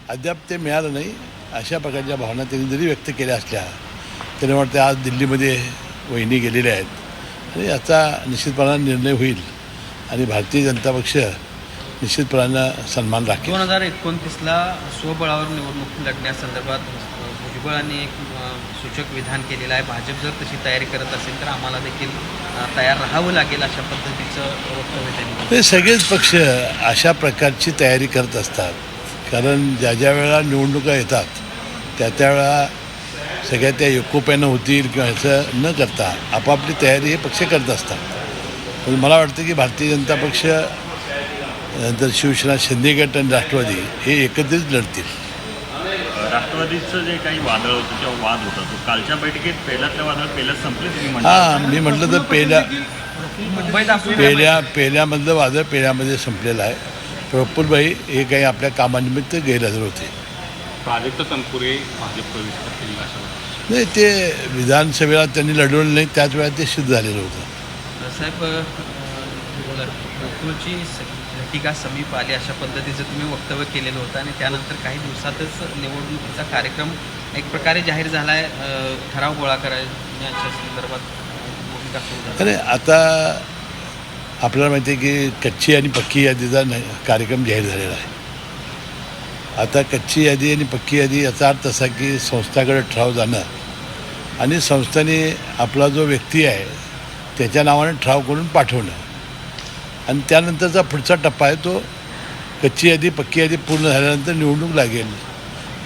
अद्याप ते मिळालं नाही. अशा प्रकारच्या भावना त्यांनी जरी व्यक्त केल्या असल्या तरी वाटते आज दिल्लीमध्ये वहिनी गेलेल्या आहेत आणि याचा निश्चितपणाने निर्णय होईल आणि भारतीय जनता पक्ष निश्चितपणानं सन्मान राखेल. 2029ला स्वबळावर निवडणूक लढण्यासंदर्भात भुजबळांनी एक सूचक विधान केलेलं आहे. भाजप जर तशी तयारी करत असेल तर आम्हाला देखील तयार राहावं लागेल अशा पद्धतीचं वक्तव्य त्यांनी. हे सगळेच पक्ष अशा प्रकारची तयारी करत असतात, कारण ज्या ज्या वेळेला निवडणुका येतात त्या वेळा सगळ्या त्या एकोप्यानं होतील किंवा ह्याचं न करता आपापली तयारी हे पक्ष करत असतात. पण मला वाटतं की भारतीय जनता पक्ष नंतर शिवसेना, शिंदे गट आणि राष्ट्रवादी हे एकत्रित लढतील. राष्ट्रवादीचं जे काही वादळ होतं किंवा वाद होता तो कालच्या बैठकीत पहिल्यातल्या वादळ पहिल्याच संपले तुम्ही हां, मी म्हटलं तर मुंबईत पहिल्यामधलं वादळ पहिल्यामध्ये संपलेलं आहे. प्रफुल्लभाई हे काही आपल्या कामानिमित्त गैरहजर होते. प्राजक्त तनपुरे भाजप प्रवेश करतील अशा नाही, ते विधानसभेला त्यांनी लढवलं नाही, त्याच वेळा ते सिद्ध झालेलं होतं. साहेब, गोकुळची घटिका समीप आली अशा पद्धतीचं तुम्ही वक्तव्य केलेलं होतं आणि त्यानंतर काही दिवसातच निवडणुकीचा कार्यक्रम एक प्रकारे जाहीर झाला आहे. ठराव गोळा करण्याच्या संदर्भात भूमिका सुरू झाली. अरे आता आपल्याला माहिती आहे की कच्ची आणि पक्की यादीचा कार्यक्रम जाहीर झालेला आहे. आता कच्ची यादी आणि पक्की यादी याचा अर्थ असा की संस्थाकडे ठराव जाणं आणि संस्थाने आपला जो व्यक्ती आहे त्याच्या नावाने ठराव करून पाठवणं आणि त्यानंतरचा पुढचा टप्पा आहे तो कच्ची यादी पक्की यादी पूर्ण झाल्यानंतर निवडणूक लागेल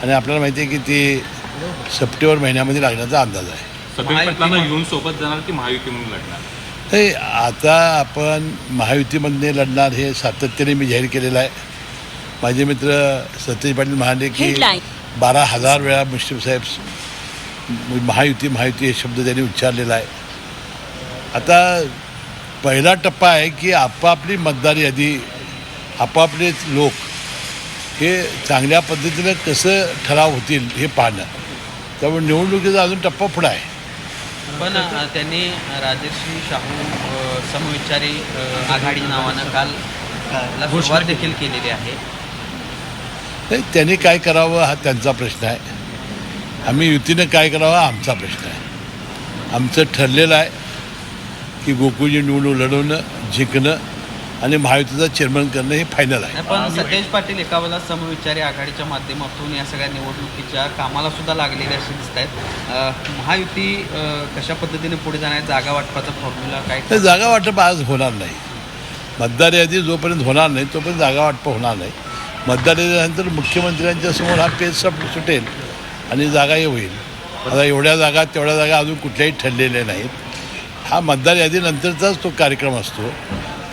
आणि आपल्याला माहिती आहे की ती सप्टेंबर महिन्यामध्ये लागण्याचा अंदाज आहे. सगळ्यांना घेऊन सोबत जाणार की महायुती म्हणून लढणार? हे आता आपण महायुतीमध्ये लढणार हे सातत्याने मी जाहीर केलेलं आहे. माझे मित्र सतीश पाटील म्हणाले की 12,000 वेळा मुश्रीफ साहेब महायुती हे शब्द त्यांनी उच्चारलेला आहे. आता पहिला टप्पा आहे की आपापली मतदार यादी आपापले लोक हे चांगल्या पद्धतीनं कसं ठराव होतील हे पाहणं. त्यामुळे निवडणुकीचा अजून टप्पा पुढं आहे. पण त्यांनी राजर्षी शाहू समविचारी आघाडी नावानं काल सुरुवात देखील केलेली आहे. नाही, त्यांनी काय करावं हा त्यांचा प्रश्न आहे. आम्ही युतीनं काय करावं हा आमचा प्रश्न आहे. आमचं ठरलेलं आहे की गोकुळची निवडणूक लढवणं, जिंकणं आणि महायुतीचा चेअरमन करणं हे फायनल आहे. पण सतेज पाटील एका वेळेला समविचारी आघाडीच्या माध्यमातून या सगळ्या निवडणुकीच्या कामाला सुद्धा लागलेले असे दिसत आहेत. महायुती कशा पद्धतीने पुढे जाणार, जागा वाटपाचा फॉर्म्युला काय? तर जागा वाटप आज होणार नाही. मतदार यादी जोपर्यंत होणार नाही तोपर्यंत जागा वाटप होणार नाही. मतदार यादीनंतर मुख्यमंत्र्यांच्या समोर हा पेज सुटेल आणि जागाही होईल. आता एवढ्या जागा तेवढ्या जागा अजून कुठल्याही ठरलेल्या नाहीत. हा मतदार यादीनंतरचाच तो कार्यक्रम असतो.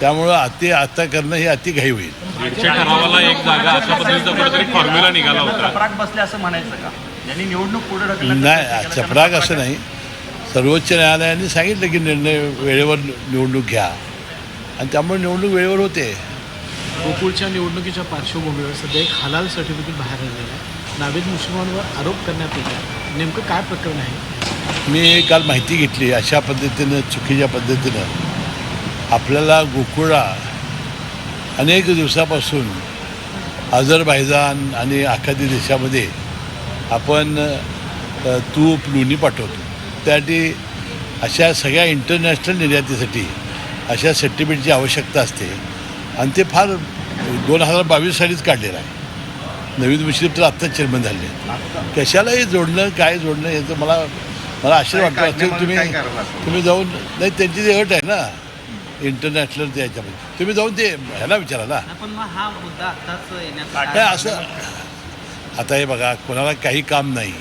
त्यामुळं आता करणं हे अतिघाई होईल. ठरावाला एक जागा अशा पद्धतीचा कुठेतरी फॉर्म्युला निघाला होता. चपराक बसले असं म्हणायचं का? यांनी निवडणूक पुढे नाही, चपराक असं नाही. सर्वोच्च न्यायालयाने सांगितलं की निर्णय वेळेवर निवडणूक घ्या आणि त्यामुळे निवडणूक वेळेवर होते. गोकुळच्या निवडणुकीच्या पार्श्वभूमीवर सध्या एक हलाल सर्टिफिकेट बाहेर आलेलं आहे. नावेद मुस्लिमांवर आरोप करण्यात येत आहे. नेमकं काय प्रकरण आहे? मी काल माहिती घेतली. अशा पद्धतीनं चुकीच्या पद्धतीनं आपल्याला गोकुळा अनेक दिवसापासून अझरबैजान आणि आखाती देशामध्ये आपण तूप लोणी पाठवतो. त्यासाठी अशा सगळ्या इंटरनॅशनल निर्यातीसाठी अशा सर्टिफिकेटची आवश्यकता असते आणि ते फार 2022 सालीच काढलेलं आहे. नवीद मुश्रीफ तर आत्ताच चेअरमन झाले. कशालाही जोडणं काय जोडणं याचं मला आश्चर्य वाटतं. असेल तुम्ही जाऊन नाही, त्यांची जी अट आहे ना इंटरनॅशनल त्याच्यामध्ये, तुम्ही जाऊन ते ह्याला विचारा ना. पण मग हा मुद्दा आत्ताच येण्याचा काय असं आता हे बघा, कोणाला काही काम नाही.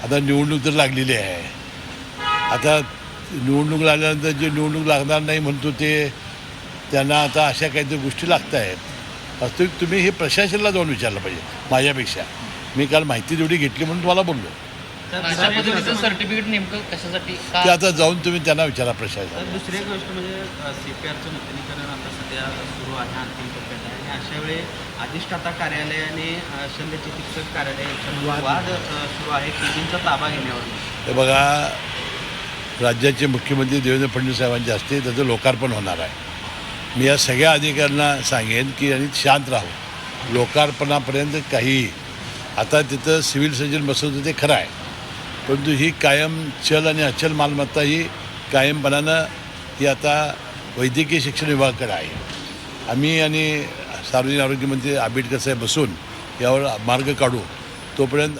आता निवडणूक तर लागलेली आहे. आता निवडणूक लागल्यानंतर जे निवडणूक लागणार नाही म्हणतो ते त्यांना आता अशा काहीतरी गोष्टी लागत आहेत. वास्तविक तुम्ही हे प्रशासनाला जाऊन विचारलं पाहिजे माझ्यापेक्षा. मी काल माहिती जेवढी घेतली म्हणून तुम्हाला बोललो. सर्टिफिकेट नेमकं कशासाठी? ते आता जाऊन तुम्ही त्यांना विचारा प्रशासन. दुसरी एक गोष्ट म्हणजे CPRचं नूतनीकरण आता सध्या सुरू आहे, अंतिम टप्प्यात आहे आणि अशा वेळी अधिष्ठाता कार्यालय आणि शल्य चिकित्सक कार्यालय यांच्यामध्ये वाद सुरू आहे केजींचा ताबा घेण्यावर. हे बघा, राज्याचे मुख्यमंत्री देवेंद्र फडणवीस साहेबांचे असते त्याचं लोकार्पण होणार आहे. मी या सगळ्या अधिकाऱ्यांना सांगेन की आणि शांत राहू. लोकार्पणापर्यंत काही आता तिथं सिव्हिल सर्जन बसवतं ते खरं आहे, परंतु ही कायम चल आणि अचल मालमत्ता ही कायमपणानं ही आता वैद्यकीय शिक्षण विभागाकडे आहे. आम्ही आणि सार्वजनिक आरोग्यमंत्री आंबेडकर साहेब बसून यावर मार्ग काढू. तोपर्यंत